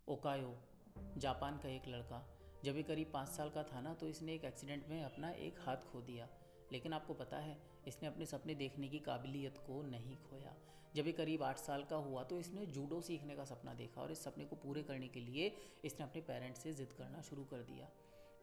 ओकायो Japan का एक लड़का जब ये करीब 5 साल का था ना, तो इसने एक एक्सीडेंट में अपना एक हाथ खो दिया। लेकिन आपको पता है, इसने अपने सपने देखने की काबिलियत को नहीं खोया। जब ये करीब 8 साल का हुआ तो इसने जूडो सीखने का सपना देखा, और इस सपने को पूरे करने के लिए इसने अपने पेरेंट्स से ज़िद करना शुरू कर दिया।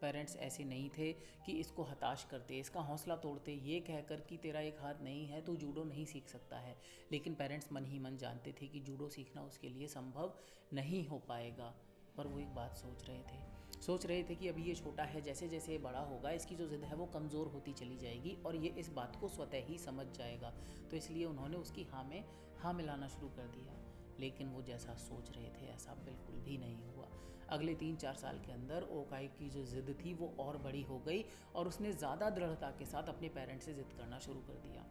पेरेंट्स ऐसे नहीं थे कि इसको हताश करते, इसका हौसला तोड़ते, ये कहकर कि तेरा एक हाथ नहीं है तो जूडो नहीं सीख सकता है। लेकिन पेरेंट्स मन ही मन जानते थे कि जूडो सीखना उसके लिए संभव नहीं हो पाएगा। पर वो एक बात सोच रहे थे कि अभी ये छोटा है, जैसे जैसे ये बड़ा होगा इसकी जो ज़िद है वो कमज़ोर होती चली जाएगी और ये इस बात को स्वतः ही समझ जाएगा। तो इसलिए उन्होंने उसकी हाँ में हाँ मिलाना शुरू कर दिया। लेकिन वो जैसा सोच रहे थे ऐसा बिल्कुल भी नहीं हुआ। अगले 3-4 साल के अंदर ओकाई की जो ज़िद थी वो और बड़ी हो गई, और उसने ज़्यादा दृढ़ता के साथ अपने पेरेंट्स से ज़िद करना शुरू कर दिया।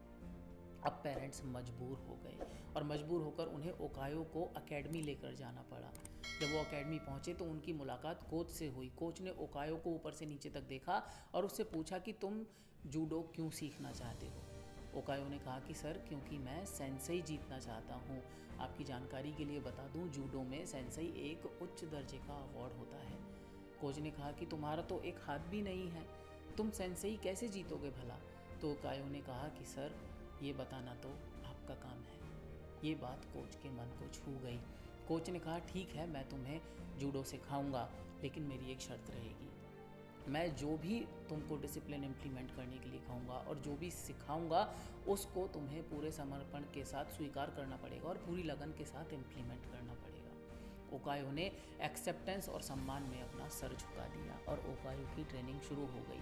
अब पेरेंट्स मजबूर हो गए, और मजबूर होकर उन्हें ओकायो को एकेडमी लेकर जाना पड़ा। जब वो एकेडमी पहुंचे तो उनकी मुलाकात कोच से हुई। कोच ने ओकायो को ऊपर से नीचे तक देखा और उससे पूछा कि तुम जूडो क्यों सीखना चाहते हो। ओकायो ने कहा कि सर, क्योंकि मैं सेंसेई जीतना चाहता हूँ। आपकी जानकारी के लिए बता दूँ, जूडो में सेंसेई एक उच्च दर्जे का अवार्ड होता है। कोच ने कहा कि तुम्हारा तो एक हाथ भी नहीं है, तुम सेंसेई कैसे जीतोगे भला। तो ओकायो ने कहा कि सर, ये बताना तो आपका काम है। ये बात कोच के मन को छू गई। कोच ने कहा ठीक है, मैं तुम्हें जूडो सिखाऊंगा, लेकिन मेरी एक शर्त रहेगी। मैं जो भी तुमको डिसिप्लिन इम्प्लीमेंट करने के लिए कहूँगा और जो भी सिखाऊंगा उसको तुम्हें पूरे समर्पण के साथ स्वीकार करना पड़ेगा और पूरी लगन के साथ इम्प्लीमेंट करना पड़ेगा। ओकायो ने एक्सेप्टेंस और सम्मान में अपना सर झुका दिया और ओकायो की ट्रेनिंग शुरू हो गई।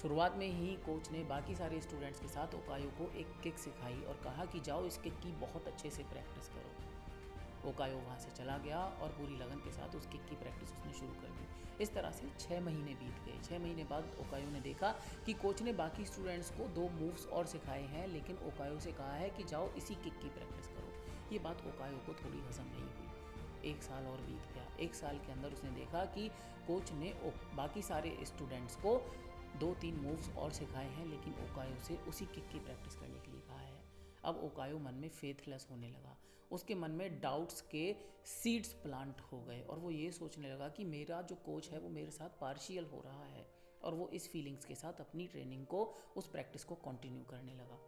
शुरुआत में ही कोच ने बाकी सारे स्टूडेंट्स के साथ ओकायो को एक किक सिखाई और कहा कि जाओ इस किक की बहुत अच्छे से प्रैक्टिस करो। ओकायो वहाँ से चला गया और पूरी लगन के साथ उस किक की प्रैक्टिस उसने शुरू कर दी। इस तरह से 6 महीने बीत गए। 6 महीने बाद ओकायो ने देखा कि कोच ने बाकी स्टूडेंट्स को 2 मूव्स और सिखाए हैं, लेकिन ओकायो से कहा है कि जाओ इसी किक की प्रैक्टिस करो। ये बात ओकायो को थोड़ी हजम नहीं हुई। 1 साल और बीत गया। 1 साल के अंदर उसने देखा कि कोच ने बाकी सारे स्टूडेंट्स को 2-3 मूव्स और सिखाए हैं, लेकिन ओकायो से उसी किक की प्रैक्टिस करने के लिए कहा है। अब ओकायो मन में फेथलेस होने लगा। उसके मन में डाउट्स के सीड्स प्लांट हो गए और वो ये सोचने लगा कि मेरा जो कोच है वो मेरे साथ पार्शियल हो रहा है, और वो इस फीलिंग्स के साथ अपनी ट्रेनिंग को, उस प्रैक्टिस को कंटिन्यू करने लगा।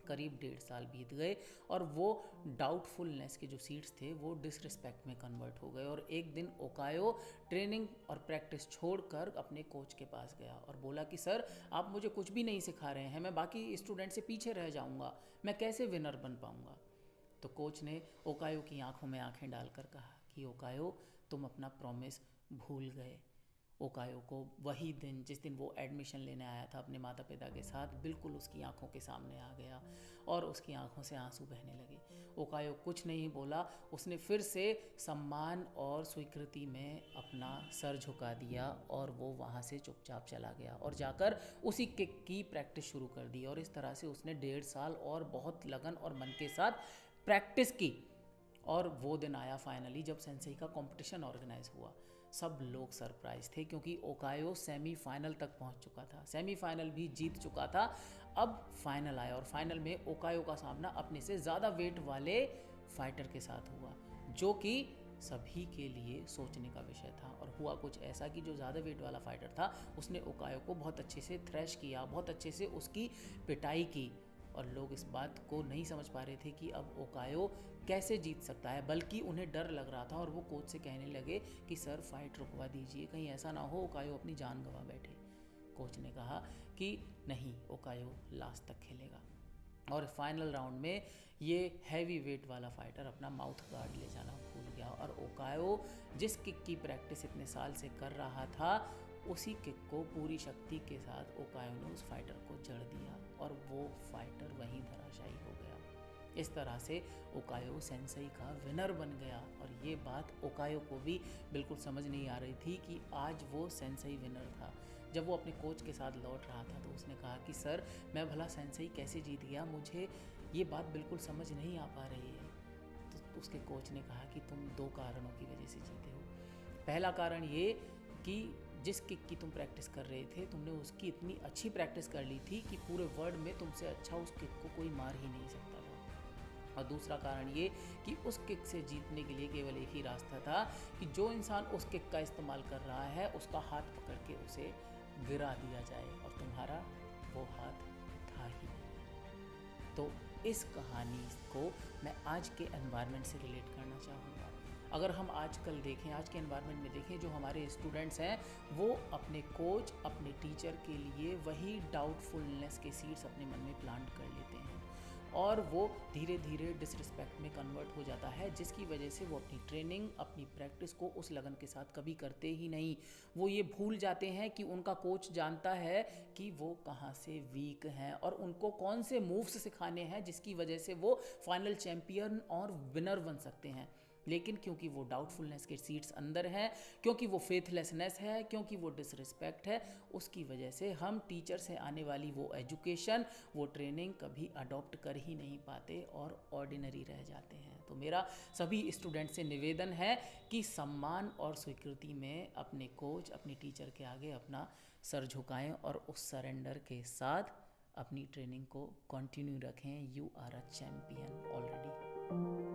करीब 1.5 साल बीत गए और वो डाउटफुलनेस के जो सीड्स थे वो डिसरिस्पेक्ट में कन्वर्ट हो गए। और एक दिन ओकायो ट्रेनिंग और प्रैक्टिस छोड़कर अपने कोच के पास गया और बोला कि सर, आप मुझे कुछ भी नहीं सिखा रहे हैं, मैं बाकी स्टूडेंट से पीछे रह जाऊंगा, मैं कैसे विनर बन पाऊंगा। तो कोच ने ओकायो की आंखों में आंखें डालकर कहा कि ओकायो, तुम अपना प्रॉमिस भूल गए। ओकायो को वही दिन, जिस दिन वो एडमिशन लेने आया था अपने माता पिता के साथ, बिल्कुल उसकी आंखों के सामने आ गया और उसकी आंखों से आंसू बहने लगे। ओकायो कुछ नहीं बोला, उसने फिर से सम्मान और स्वीकृति में अपना सर झुका दिया और वो वहाँ से चुपचाप चला गया और जाकर उसी किक की प्रैक्टिस शुरू कर दी। और इस तरह से उसने 1.5 साल और बहुत लगन और मन के साथ प्रैक्टिस की। और वो दिन आया फाइनली जब सेंसेई का कंपटीशन ऑर्गेनाइज हुआ। सब लोग सरप्राइज थे क्योंकि ओकायो सेमीफाइनल तक पहुंच चुका था, सेमीफाइनल भी जीत चुका था। अब फाइनल आया और फाइनल में ओकायो का सामना अपने से ज़्यादा वेट वाले फाइटर के साथ हुआ, जो कि सभी के लिए सोचने का विषय था। और हुआ कुछ ऐसा कि जो ज़्यादा वेट वाला फाइटर था उसने ओकायो को बहुत अच्छे से थ्रैश किया, बहुत अच्छे से उसकी पिटाई की, और लोग इस बात को नहीं समझ पा रहे थे कि अब ओकायो कैसे जीत सकता है। बल्कि उन्हें डर लग रहा था और वो कोच से कहने लगे कि सर, फाइट रुकवा दीजिए, कहीं ऐसा ना हो ओकायो अपनी जान गंवा बैठे। कोच ने कहा कि नहीं, ओकायो लास्ट तक खेलेगा। और फाइनल राउंड में ये हैवी वेट वाला फाइटर अपना माउथ गार्ड ले जाना भूल गया, और ओकायो जिस किक की प्रैक्टिस इतने साल से कर रहा था उसी किक को पूरी शक्ति के साथ ओकायो ने उस फाइटर को जड़ दिया और वो फाइटर वहीं धराशायी हो गया। इस तरह से ओकायो सेंसेई का विनर बन गया। और ये बात ओकायो को भी बिल्कुल समझ नहीं आ रही थी कि आज वो सेंसेई विनर था। जब वो अपने कोच के साथ लौट रहा था तो उसने कहा कि सर, मैं भला सेंसेई कैसे जीत गया, मुझे ये बात बिल्कुल समझ नहीं आ पा रही है। तो उसके कोच ने कहा कि तुम 2 कारणों की वजह से जीते हो। पहला कारण ये कि जिस किक की तुम प्रैक्टिस कर रहे थे, तुमने उसकी इतनी अच्छी प्रैक्टिस कर ली थी कि पूरे वर्ल्ड में तुमसे अच्छा उस किक को कोई मार ही नहीं सकता था। और दूसरा कारण ये कि उस किक से जीतने के लिए केवल एक ही रास्ता था कि जो इंसान उस किक का इस्तेमाल कर रहा है उसका हाथ पकड़ के उसे गिरा दिया जाए, और तुम्हारा वो हाथ था ही नहीं। तो इस कहानी को मैं आज के एनवायरनमेंट से रिलेट करना चाहूँगा। अगर हम आजकल देखें, आज के एनवायरनमेंट में देखें, जो हमारे स्टूडेंट्स हैं वो अपने कोच, अपने टीचर के लिए वही डाउटफुलनेस के सीड्स अपने मन में प्लांट कर लेते हैं, और वो धीरे धीरे डिसरिस्पेक्ट में कन्वर्ट हो जाता है, जिसकी वजह से वो अपनी ट्रेनिंग, अपनी प्रैक्टिस को उस लगन के साथ कभी करते ही नहीं। वो ये भूल जाते हैं कि उनका कोच जानता है कि वो कहाँ से वीक हैं और उनको कौन से मूव्स सिखाने हैं जिसकी वजह से वो फाइनल चैम्पियन और विनर बन सकते हैं। लेकिन क्योंकि वो डाउटफुलनेस के सीड्स अंदर हैं, क्योंकि वो फेथलेसनेस है, क्योंकि वो डिसरिस्पेक्ट है, उसकी वजह से हम टीचर से आने वाली वो एजुकेशन, वो ट्रेनिंग कभी अडॉप्ट कर ही नहीं पाते और ऑर्डिनरी रह जाते हैं। तो मेरा सभी स्टूडेंट से निवेदन है कि सम्मान और स्वीकृति में अपने कोच, अपने टीचर के आगे अपना सर झुकाएं और उस सरेंडर के साथ अपनी ट्रेनिंग को कंटिन्यू रखें। You are a champion already.